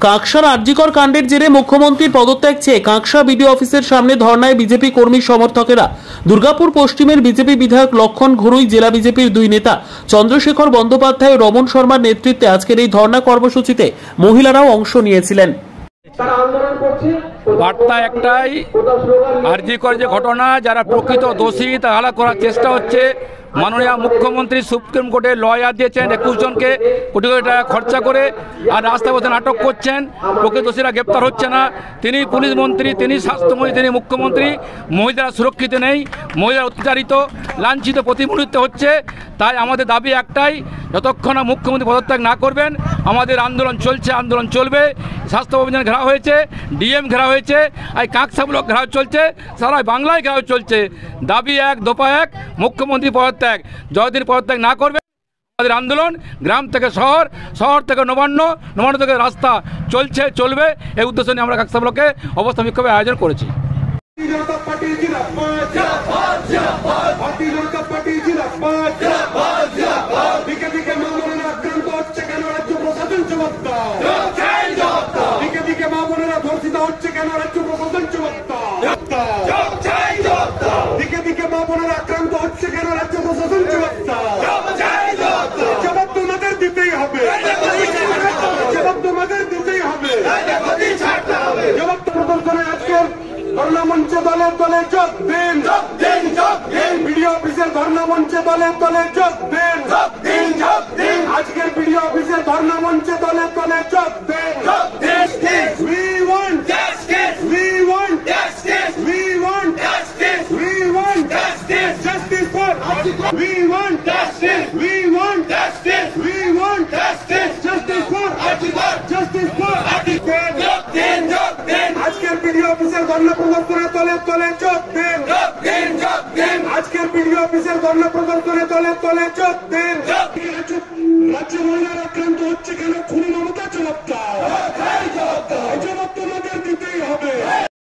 কাঁকসার আরজিকর কাণ্ডের জেরে মুখ্যমন্ত্রীর পদত্যাগ চেয়ে কাঁকসা বিডিও অফিসের সামনে ধর্নায় বিজেপি কর্মী সমর্থকেরা। দুর্গাপুর পশ্চিমের বিজেপি বিধায়ক লক্ষণ ঘুরুই, জেলা বিজেপির দুই নেতা চন্দ্রশেখর বন্দ্যোপাধ্যায় ও রমন শর্মার নেতৃত্বে আজকের এই ধর্না কর্মসূচিতে মহিলারাও অংশ নিয়েছিলেন। বার্তা একটাই, আরজিকর যে ঘটনা, যারা প্রকৃত দোষী তা আড়াল করার চেষ্টা হচ্ছে। মাননীয় মুখ্যমন্ত্রী সুপ্রিম কোর্টে লয়ার দিয়েছেন 21 জনকে কোটি কোটি টাকা খরচা করে, আর রাস্তায় বসে নাটক করছেন। প্রকৃত দোষীরা গ্রেপ্তার হচ্ছে না। তিনি পুলিশ মন্ত্রী, তিনি স্বাস্থ্যমন্ত্রী, তিনি মুখ্যমন্ত্রী। মহিলারা সুরক্ষিত নেই, মহিলারা অত্যাচারিত, লাঞ্ছিত প্রতি মুহূর্তে হচ্ছে। তাই আমাদের দাবি একটাই, যতক্ষণ না মুখ্যমন্ত্রী পদত্যাগ না করবেন আমাদের আন্দোলন চলছে, আন্দোলন চলবে। স্বাস্থ্য অভিযান ঘেরাও হয়েছে, ডিএম ঘেরাও হয়েছে, এই কাঁকসা ব্লক ঘেরাও চলছে, সারা বাংলায় ঘেরাও চলছে। দাবি এক, দফা এক, মুখ্যমন্ত্রী পদত্যাগ। যতদিন পদত্যাগ না করবে আমাদের আন্দোলন গ্রাম থেকে শহর, শহর থেকে নবান্ন, নবান্ন থেকে রাস্তা চলছে, চলবে। এই উদ্দেশ্য নিয়ে আমরা কাঁকসা ব্লকে অবস্থান বিক্ষোভের আয়োজন করেছি। জবাব তোমাদের দিতেই হবে, জবাব তোমাদের দিতেই হবে, জবাব প্রদর্শনে আজকে ধর্ণা মঞ্চে দলে দলে যোগ দিন, বিডিও অফিসের ধর্ণা মঞ্চে দলে দলে যোগ দিন, আজকের বিডিও অফিসের ধর্ণা মঞ্চে দলে দলে যোগ দিন। We want justice, we want justice, we want justice, we want justice, justice for Arjikar. We want justice, we want justice, we want justice, justice for Arjikar, justice for Arjikar. যোগ দিন, যোগ দিন, আজকের বিডিও অফিসের ধর্ণা প্রদর্শনে দলে দলে যোগ দিন, যোগ দিন, যোগ দিন, আজকের বিডিও অফিসের ধর্ণা প্রদর্শনে দলে দলে যোগ দিন। রাজ্য মহিলারা আক্রান্ত হচ্ছে কেন? খুনি মমতা জবাব দাও, জবাব তোমাদের দিতেই হবে।